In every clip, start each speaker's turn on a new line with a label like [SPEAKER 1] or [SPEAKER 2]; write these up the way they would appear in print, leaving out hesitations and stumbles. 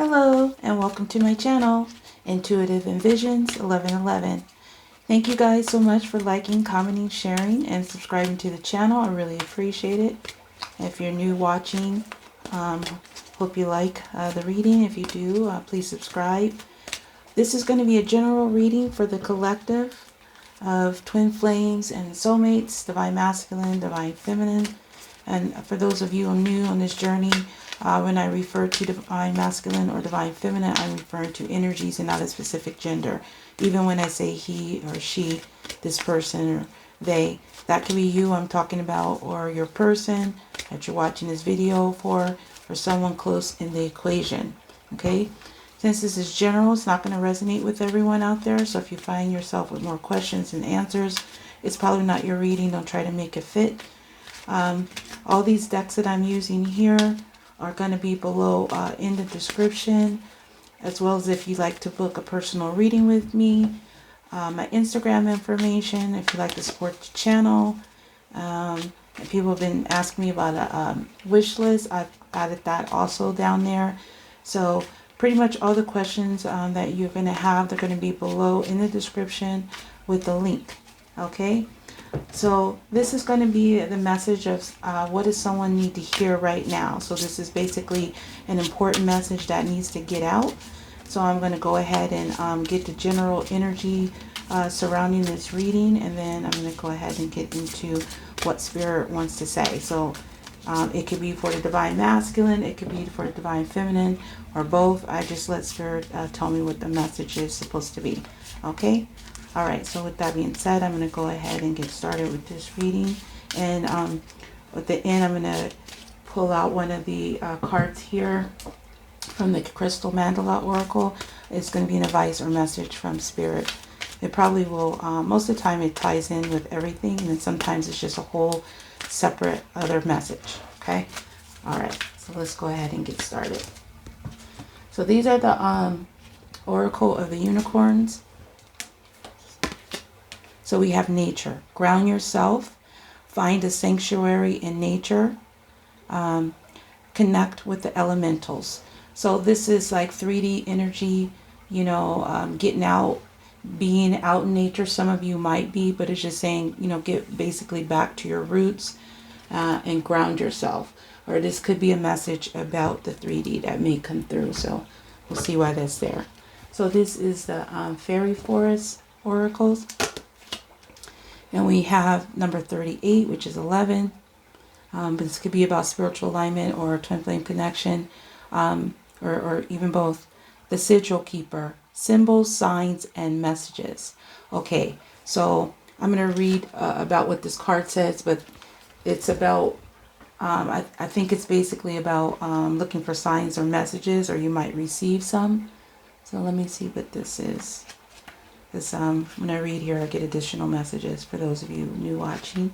[SPEAKER 1] Hello and welcome to my channel, Intuitive Envisions 1111. Thank you guys so much for liking, commenting, sharing, and subscribing to the channel. I really appreciate it. If you're new watching, hope you like the reading. If you do, please subscribe. This is going to be a general reading for the collective of twin flames and soulmates, divine masculine, divine feminine. And for those of you who are new on this journey, when I refer to divine masculine or divine feminine, I'm referring to energies and not a specific gender. Even when I say he or she, this person or they, that could be you I'm talking about, or your person that you're watching this video for, or someone close in the equation. Okay? Since this is general, it's not going to resonate with everyone out there. So if you find yourself with more questions than answers, it's probably not your reading. Don't try to make it fit. All these decks that I'm using here are going to be below in the description, as well as if you'd like to book a personal reading with me, my Instagram information, if you'd like to support the channel. And people have been asking me about a wish list. I've added that also down there. So pretty much all the questions that you're going to have, they're going to be below in the description with the link. Okay? So this is going to be the message of what does someone need to hear right now. So this is basically an important message that needs to get out. So I'm going to go ahead and get the general energy surrounding this reading, and then I'm going to go ahead and get into what Spirit wants to say. So it could be for the divine masculine, it could be for the divine feminine, or both. I just let Spirit tell me what the message is supposed to be. Okay? Alright, so with that being said, I'm going to go ahead and get started with this reading. And at the end, I'm going to pull out one of the cards here from the Crystal Mandala Oracle. It's going to be an advice or message from Spirit. It probably will, most of the time it ties in with everything, and then sometimes it's just a whole separate other message. Okay? Alright, so let's go ahead and get started. So these are the Oracle of the Unicorns. So we have nature. Ground yourself. Find a sanctuary in nature. Connect with the elementals. So this is like 3D energy, you know, getting out, being out in nature. Some of you might be, but it's just saying, you know, get basically back to your roots and ground yourself. Or this could be a message about the 3D that may come through. So we'll see why that's there. So this is the Faery Forest oracles. And we have number 38, which is 11. But this could be about spiritual alignment or twin flame connection, or even both. The Siècle Kipper, symbols, signs, and messages. Okay, so I'm going to read about what this card says, but it's about, I think it's basically about looking for signs or messages, or you might receive some. So let me see what this is. Because when I read here, I get additional messages for those of you new watching.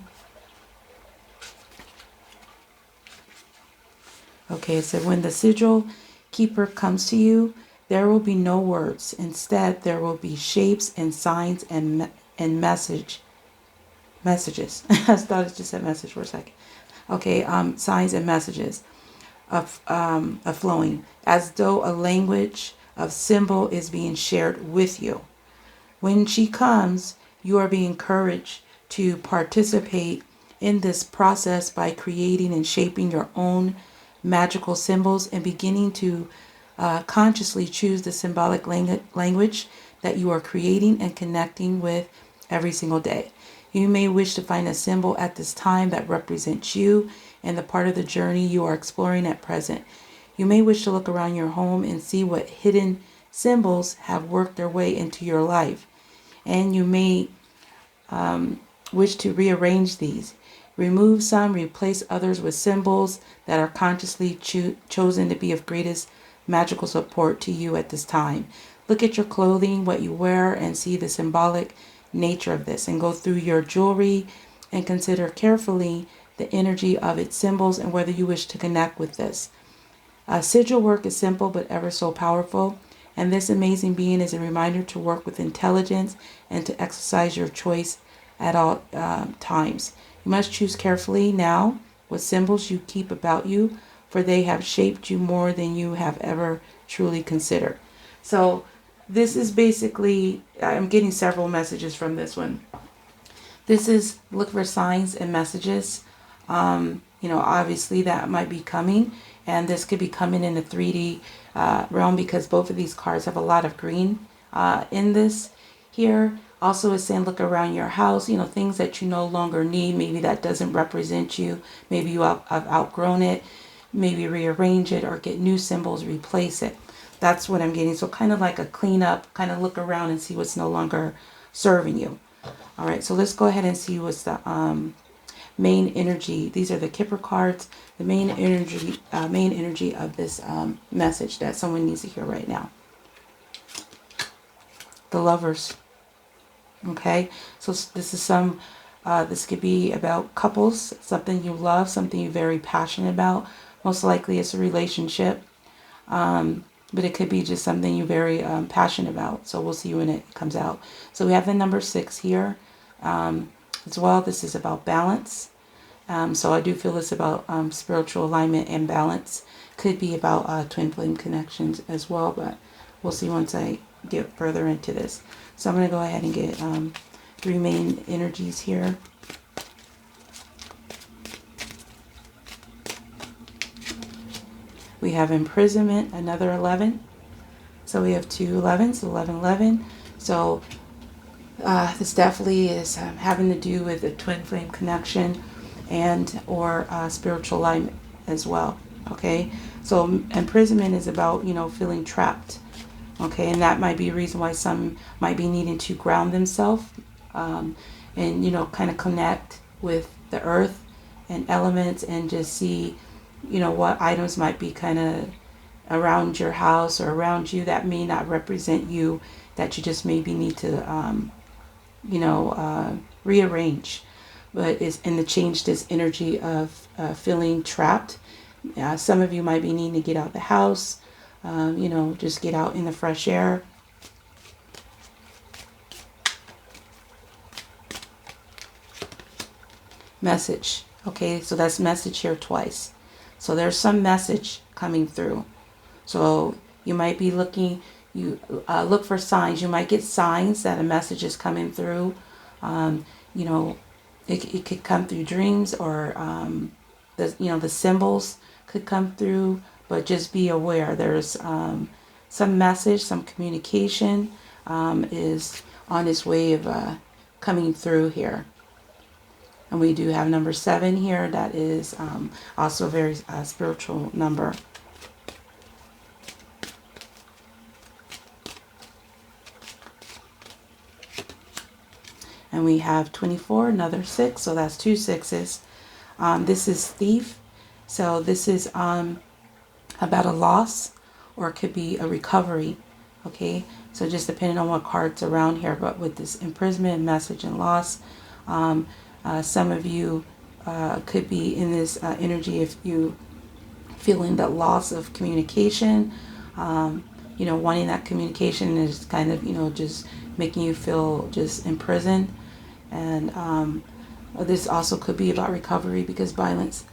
[SPEAKER 1] Okay, it said, when the Siècle Kipper comes to you, there will be no words. Instead, there will be shapes and signs and messages. I thought it just said message for a second. Okay, signs and messages of flowing, as though a language of symbol is being shared with you. When she comes, you are being encouraged to participate in this process by creating and shaping your own magical symbols and beginning to consciously choose the symbolic language that you are creating and connecting with every single day. You may wish to find a symbol at this time that represents you and the part of the journey you are exploring at present. You may wish to look around your home and see what hidden symbols have worked their way into your life, and you may wish to rearrange these. Remove some, replace others with symbols that are consciously chosen to be of greatest magical support to you at this time. Look at your clothing, what you wear, and see the symbolic nature of this, and go through your jewelry and consider carefully the energy of its symbols and whether you wish to connect with this. Sigil work is simple but ever so powerful. And this amazing being is a reminder to work with intelligence and to exercise your choice at all times. You must choose carefully now what symbols you keep about you, for for they have shaped you more than you have ever truly considered. So this is basically, I'm getting several messages from this one. This is look for signs and messages. You know, obviously that might be coming, and this could be coming in the 3D realm, because both of these cards have a lot of green in this here. Also, it's saying look around your house, you know, things that you no longer need. Maybe that doesn't represent you. Maybe you have outgrown it. Maybe rearrange it or get new symbols, replace it. That's what I'm getting. So kind of like a cleanup, kind of look around and see what's no longer serving you. All right, so let's go ahead and see what's the main energy. These are the Kipper cards. The main energy of this message that someone needs to hear right now. The Lovers. Okay, so this is this could be about couples, something you love, something you're very passionate about. Most likely it's a relationship, but it could be just something you're very passionate about. So we'll see when it comes out. So we have the number 6 here as well. This is about balance. So I do feel it's about spiritual alignment and balance. Could be about twin flame connections as well, but we'll see once I get further into this. So I'm going to go ahead and get 3 main energies here. We have imprisonment, another 11. So we have 2 11s, 11, 11. So this definitely is having to do with a twin flame connection and or spiritual alignment as well. Okay, so imprisonment is about, you know, feeling trapped. Okay, and that might be a reason why some might be needing to ground themselves and, you know, kind of connect with the earth and elements and just see, you know, what items might be kind of around your house or around you that may not represent you, that you just maybe need to, you know, rearrange. But it's in the change this energy of feeling trapped. Some of you might be needing to get out the house. You know, just get out in the fresh air. Message. Okay, so that's message here twice. So there's some message coming through. So you might be looking, you look for signs. You might get signs that a message is coming through. You know, it could come through dreams, or you know, the symbols could come through. But just be aware, there's some message, some communication is on its way of coming through here. And we do have number 7 here. That is also a very spiritual number. And we have 24, another 6. So that's 2 6s. This is Thief. So this is about a loss, or it could be a recovery. Okay, so just depending on what cards around here, but with this imprisonment, message, and loss, some of you could be in this energy if you feeling that loss of communication, you know, wanting that communication is kind of, you know, just making you feel just imprisoned. And this also could be about recovery, because violence,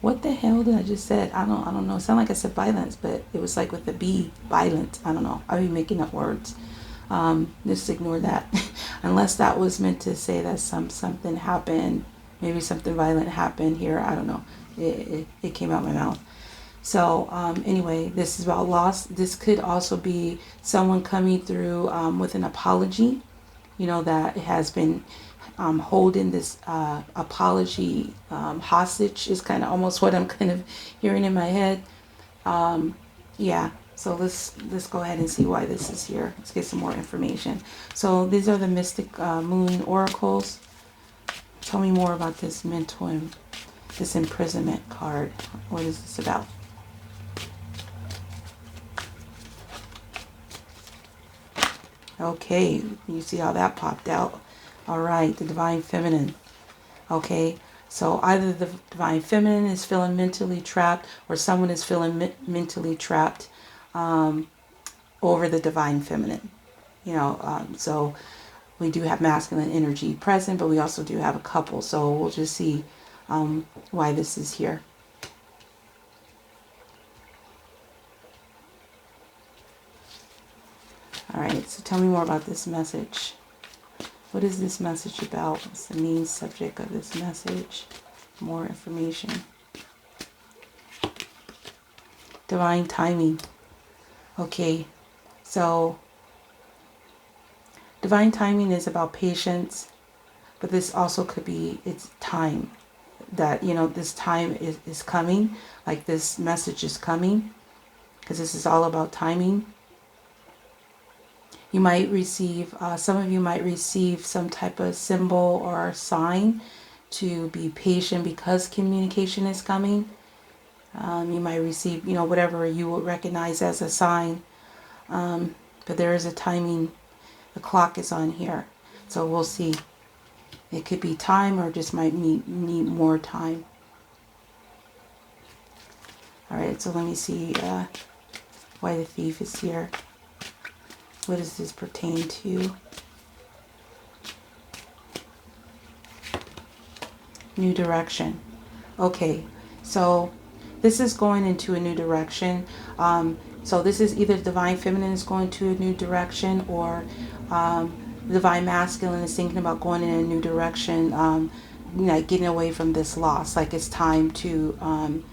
[SPEAKER 1] what the hell did I just said? I don't know. It sounded like I said violence, but it was like with the B, violent. I don't know. I'll be making up words. Just ignore that. Unless that was meant to say that something happened. Maybe something violent happened here. I don't know. It came out my mouth. So anyway, this is about loss. This could also be someone coming through with an apology. You know, that has been holding this apology hostage is kind of almost what I'm kind of hearing in my head. Yeah, so let's go ahead and see why this is here. Let's get some more information. So these are the Mystic Moon Oracles. Tell me more about this mental, this imprisonment card. What is this about? Okay, you see how that popped out. All right, the Divine Feminine. Okay, so either the Divine Feminine is feeling mentally trapped, or someone is feeling mentally trapped over the Divine Feminine. You know, so we do have masculine energy present, but we also do have a couple. So we'll just see why this is here. All right, so tell me more about this message. What is this message about? What's the main subject of this message? More information. Divine timing. Okay, so divine timing is about patience, but this also could be, it's time. That, you know, this time is coming. Like this message is coming. Because this is all about timing. You might receive, some of you might receive some type of symbol or sign to be patient because communication is coming. You might receive, you know, whatever you would recognize as a sign. But there is a timing. The clock is on here. So we'll see. It could be time or just might need more time. All right, so let me see why the thief is here. What does this pertain to? New direction. Okay, so this is going into a new direction. So this is either Divine Feminine is going to a new direction, or Divine Masculine is thinking about going in a new direction, like getting away from this loss. Like it's time to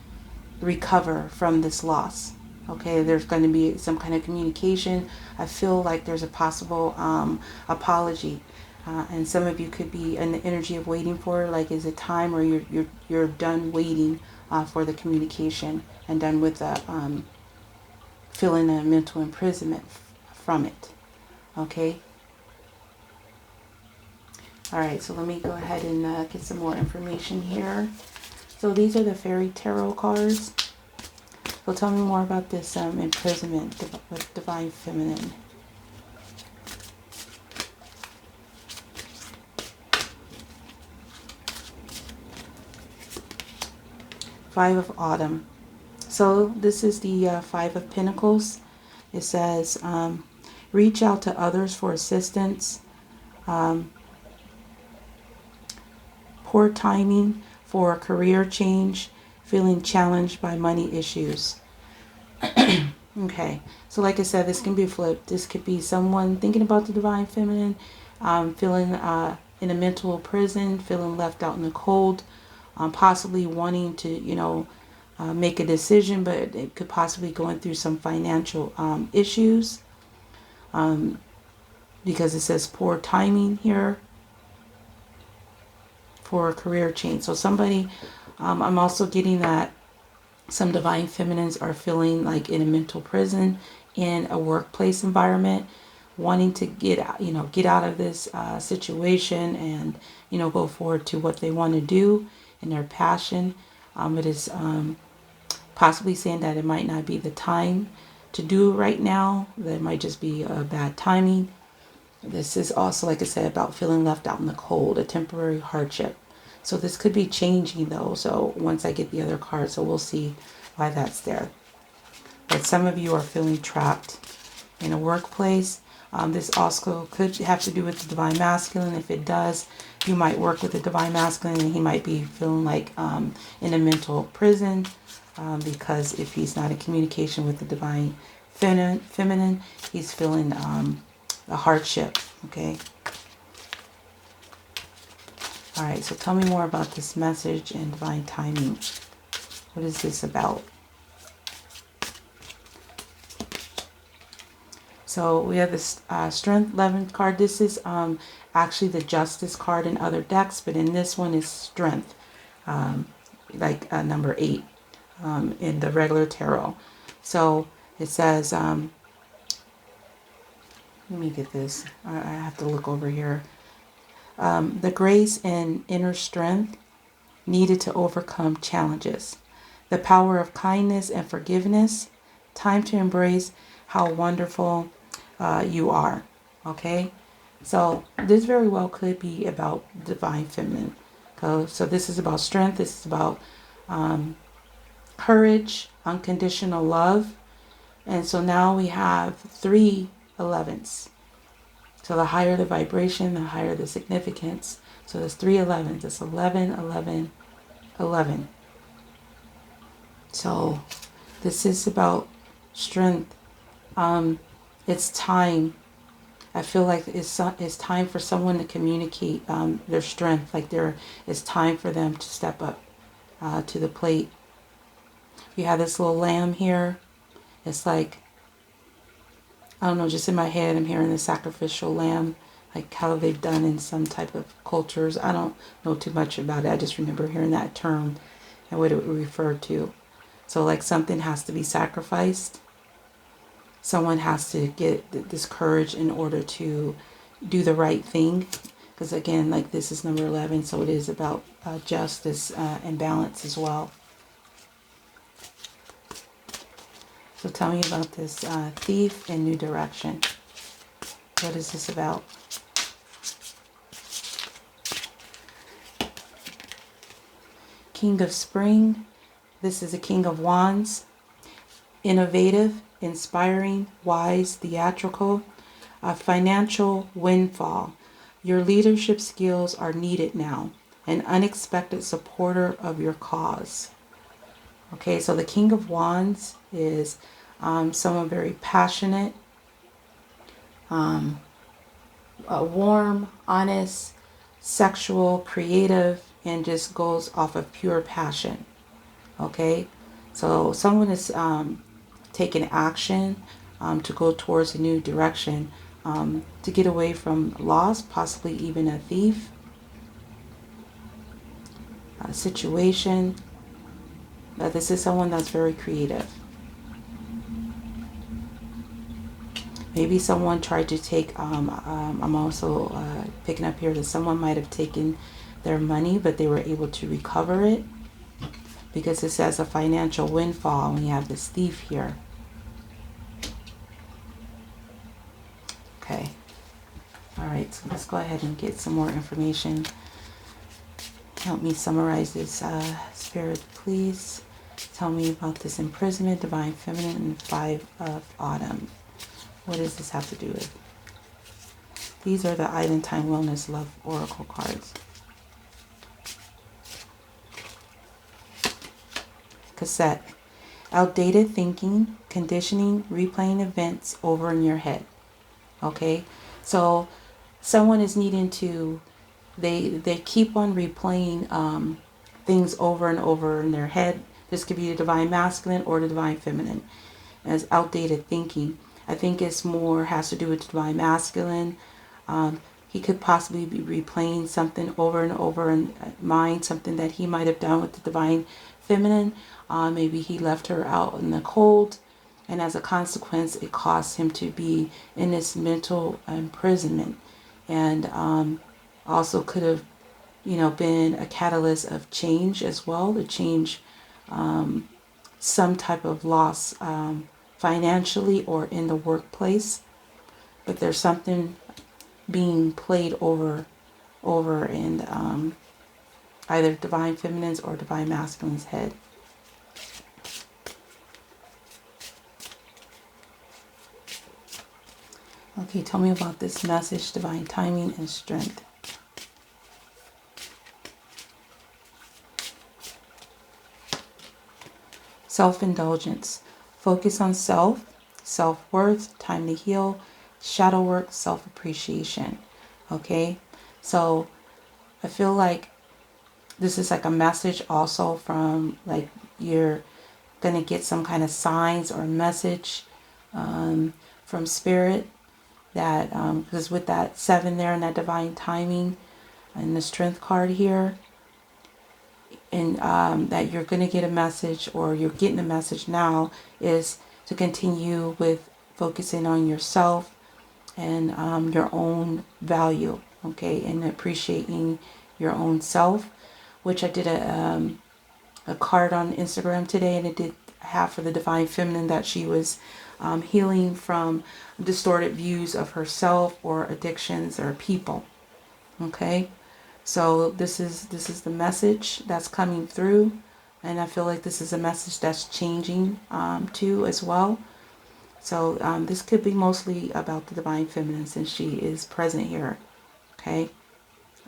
[SPEAKER 1] recover from this loss. Okay, there's going to be some kind of communication. I feel like there's a possible apology, and some of you could be in the energy of waiting for it. Like, is it time, or you're done waiting for the communication and done with the feeling a mental imprisonment from it. Okay. All right, so let me go ahead and get some more information here. So these are the Fairy Tarot cards. So tell me more about this imprisonment with Divine Feminine. Five of Autumn. So this is the Five of Pentacles. It says, reach out to others for assistance. Poor timing for a career change. Feeling challenged by money issues. Okay, so like I said, this can be flipped. This could be someone thinking about the Divine Feminine, feeling in a mental prison, feeling left out in the cold, possibly wanting to, you know, make a decision, but it could possibly going through some financial issues, because it says poor timing here for a career change. So somebody, I'm also getting that some Divine Feminines are feeling like in a mental prison, in a workplace environment, wanting to get out, you know, get out of this situation and, you know, go forward to what they want to do in their passion. It is possibly saying that it might not be the time to do it right now. That it might just be a bad timing. This is also, like I said, about feeling left out in the cold, a temporary hardship. So this could be changing though. So once I get the other card, so we'll see why that's there. But some of you are feeling trapped in a workplace. This also could have to do with the Divine Masculine. If it does, you might work with the Divine Masculine and he might be feeling like in a mental prison, because if he's not in communication with the Divine Feminine, he's feeling a hardship. Okay. All right, so tell me more about this message and divine timing. What is this about? So we have this Strength 11 card. This is actually the Justice card in other decks, but in this one is Strength, like number 8 in the regular tarot. So it says, let me get this. I have to look over here. The grace and inner strength needed to overcome challenges. The power of kindness and forgiveness. Time to embrace how wonderful you are. Okay? So this very well could be about Divine Feminine. So this is about strength. This is about courage, unconditional love. And so now we have 3 11s. So the higher the vibration, the higher the significance. So there's 3 11s. It's 11, 11, 11. So this is about strength. It's time I feel like it's time for someone to communicate their strength. Like it's time for them to step up to the plate. We have this little lamb here. It's like, I don't know, just in my head I'm hearing the sacrificial lamb, like how they've done in some type of cultures. I don't know too much about it. I just remember hearing that term and what it would refer to. So like something has to be sacrificed. Someone has to get this courage in order to do the right thing. Because again, like this is number 11, so it is about justice and balance as well. So tell me about this thief in new direction. What is this about? King of Spring. This is a King of Wands. Innovative, inspiring, wise, theatrical. A financial windfall. Your leadership skills are needed now. An unexpected supporter of your cause. Okay, so the King of Wands is someone very passionate, warm, honest, sexual, creative, and just goes off of pure passion. Okay, so someone is taking action to go towards a new direction, to get away from loss, possibly even a thief, a situation. This is someone that's very creative. Maybe someone tried to take, I'm also picking up here that someone might have taken their money, but they were able to recover it. Because it says a financial windfall, and we have this thief here. Okay. All right, so let's go ahead and get some more information. Help me summarize this, Spirit, please. Tell me about this imprisonment, divine feminine, and 5 of autumn. What does this have to do with? These are the Island Time Wellness Love Oracle cards. Cassette. Outdated thinking, conditioning, replaying events over in your head. Okay, so someone is needing to, they keep on replaying things over and over in their head. This could be the divine masculine or the divine feminine as outdated thinking. I think it's more has to do with the divine masculine. He could possibly be replaying something over and over in mind, something that he might have done with the divine feminine. Maybe he left her out in the cold, and as a consequence, it caused him to be in this mental imprisonment. And also could have, been a catalyst of change as well, to change some type of loss financially or in the workplace. But there's something being played over in either divine feminine's or divine masculine's head. Okay, tell me about this message, divine timing and strength. Self-indulgence. Focus on self, self-worth, time to heal, shadow work, self-appreciation. Okay, so I feel like this is like a message also from, like, you're going to get some kind of signs or message from spirit. That because with that 7 there and that divine timing and the strength card here, and that you're going to get a message, or you're getting a message now, is to continue with focusing on yourself and your own value, okay, and appreciating your own self, which I did a card on Instagram today, and it did have for the divine feminine that she was healing from distorted views of herself or addictions or people. Okay, so this is the message that's coming through, and I feel like this is a message that's changing too as well. So this could be mostly about the divine feminine since she is present here. Okay,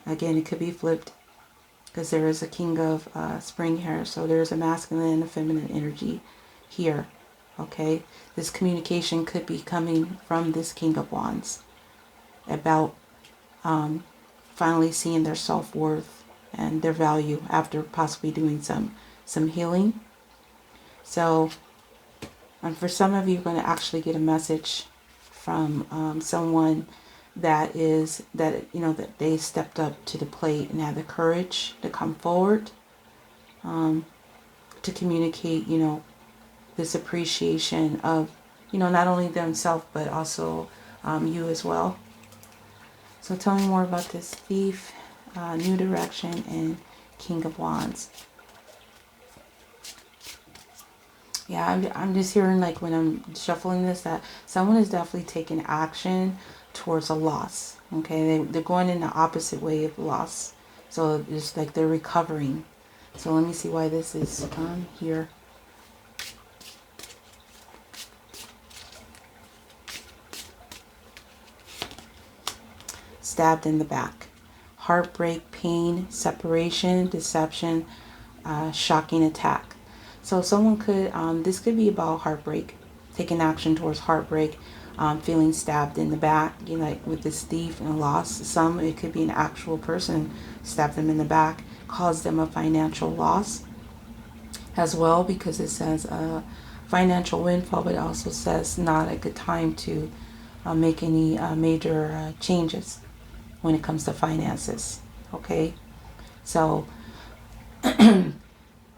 [SPEAKER 1] again, it could be flipped because there is a king of spring here, so there's a masculine and a feminine energy here. Okay, this communication could be coming from this King of Wands. about finally seeing their self-worth and their value after possibly doing some healing. So, and for some of you, you're going to actually get a message from someone that that they stepped up to the plate and had the courage to come forward, to communicate, this appreciation of, not only themselves, but also you as well. So tell me more about this Thief, New Direction, and King of Wands. Yeah, I'm just hearing, like, when I'm shuffling this, that someone is definitely taking action towards a loss. Okay, they're going in the opposite way of loss. So it's like they're recovering. So let me see why this is here. Stabbed in the back. Heartbreak, pain, separation, deception, shocking attack. So someone could, this could be about heartbreak, taking action towards heartbreak, feeling stabbed in the back, like with this thief and loss. Some, it could be an actual person stabbed them in the back, caused them a financial loss as well, because it says financial windfall, but it also says not a good time to make any major changes when it comes to finances. Okay, so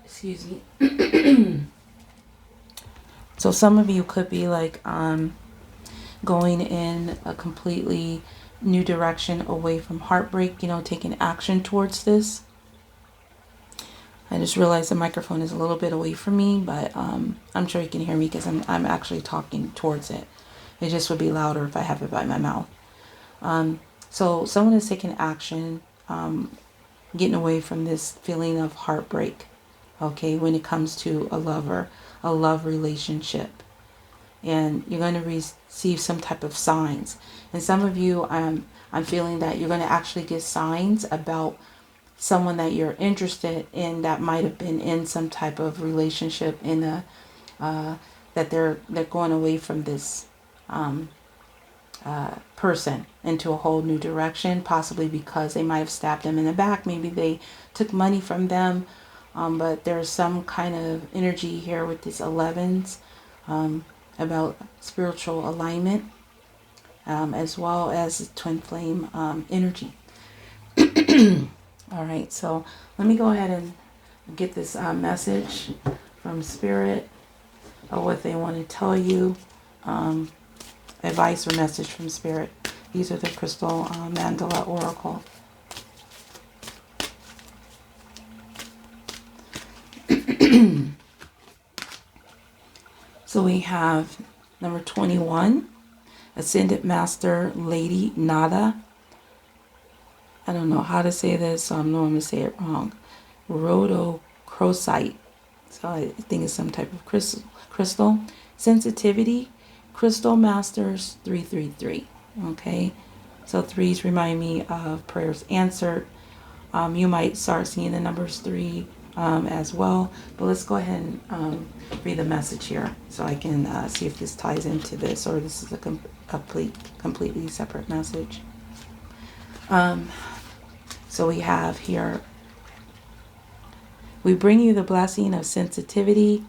[SPEAKER 1] excuse me. So some of you could be like going in a completely new direction away from heartbreak, taking action towards this. I just realized the microphone is a little bit away from me, but I'm sure you can hear me because I'm actually talking towards it. It just would be louder if I have it by my mouth. So someone is taking action, getting away from this feeling of heartbreak, okay, when it comes to a love relationship. And you're going to receive some type of signs. And some of you, I'm feeling that you're going to actually get signs about someone that you're interested in that might have been in some type of relationship that they're going away from this person into a whole new direction, possibly because they might have stabbed them in the back. Maybe they took money from them, but there's some kind of energy here with these 11s about spiritual alignment, as well as twin flame energy. All right, so let me go ahead and get this message from Spirit of what they want to tell you. Advice or message from Spirit. These are the crystal Mandala Oracle. So we have number 21, Ascended Master Lady Nada. I don't know how to say this, so I know I'm going to say it wrong. Rhodochrosite. So I think it's some type of crystal. Sensitivity, Crystal Masters 333. Okay, so threes remind me of prayers answered. You might start seeing the numbers 3 as well. But let's go ahead and read the message here so I can see if this ties into this, or this is a completely separate message. So we have here, we bring you the blessing of sensitivity.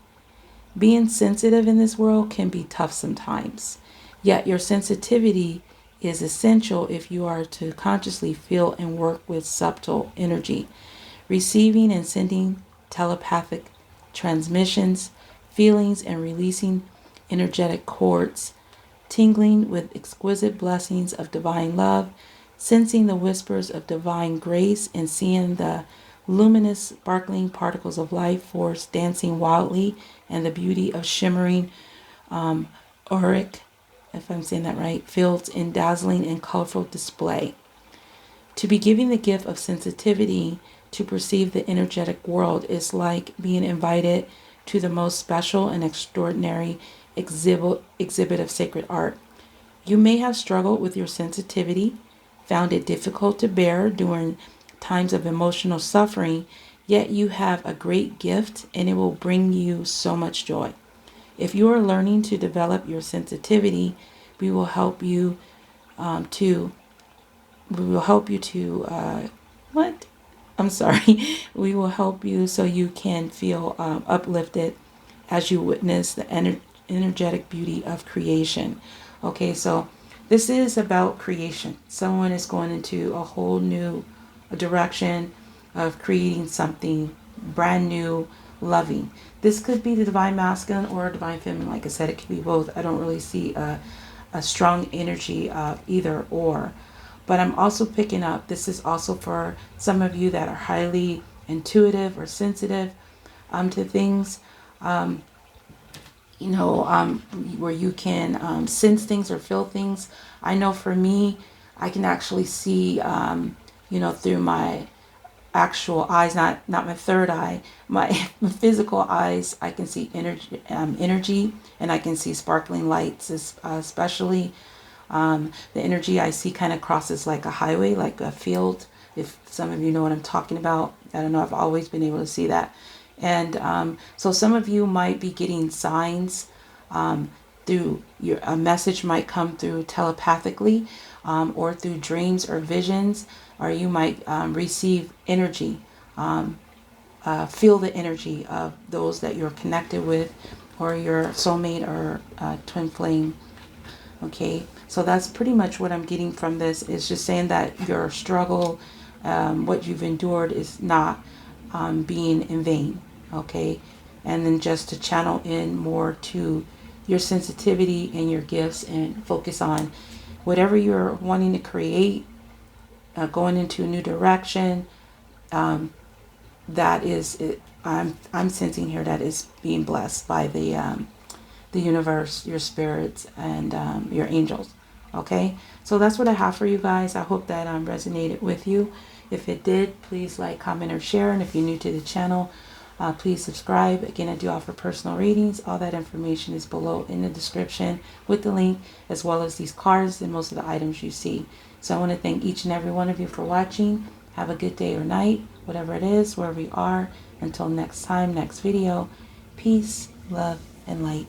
[SPEAKER 1] Being sensitive in this world can be tough sometimes, yet your sensitivity is essential if you are to consciously feel and work with subtle energy, receiving and sending telepathic transmissions, feelings and releasing energetic cords, tingling with exquisite blessings of divine love, sensing the whispers of divine grace, and seeing the luminous sparkling particles of life force dancing wildly, and the beauty of shimmering auric, if I'm saying that right, fields in dazzling and colorful display. To be giving the gift of sensitivity to perceive the energetic world is like being invited to the most special and extraordinary exhibit of sacred art. You may have struggled with your sensitivity, found it difficult to bear during times of emotional suffering, yet you have a great gift and it will bring you so much joy. If you are learning to develop your sensitivity, we will help you to we will help you to, what? I'm sorry. We will help you so you can feel uplifted as you witness the energetic beauty of creation. Okay, so this is about creation. Someone is going into a whole new direction of creating something brand new, loving. This could be the divine masculine or divine feminine. Like I said, it could be both. I don't really see a strong energy of either or. But I'm also picking up, this is also for some of you that are highly intuitive or sensitive to things, where you can sense things or feel things. I know for me, I can actually see, through my actual eyes, not my third eye, my physical eyes. I can see energy, and I can see sparkling lights, especially the energy I see kind of crosses like a highway, like a field. If some of you know what I'm talking about, I don't know, I've always been able to see that. And so some of you might be getting signs through a message might come through telepathically, or through dreams or visions, or you might receive energy, feel the energy of those that you're connected with, or your soulmate or twin flame. Okay, so that's pretty much what I'm getting from this. Is just saying that your struggle, what you've endured, is not being in vain. Okay, and then just to channel in more to your sensitivity and your gifts, and focus on whatever you're wanting to create, going into a new direction. That is it. I'm sensing here that is being blessed by the universe, your spirits, and your angels. Okay, so that's what I have for you guys. I hope that resonated with you. If it did, please like, comment, or share. And if you're new to the channel, please subscribe. Again, I do offer personal readings. All that information is below in the description with the link, as well as these cards and most of the items you see. So I want to thank each and every one of you for watching. Have a good day or night, whatever it is, wherever you are. Until next time, next video. Peace, love, and light.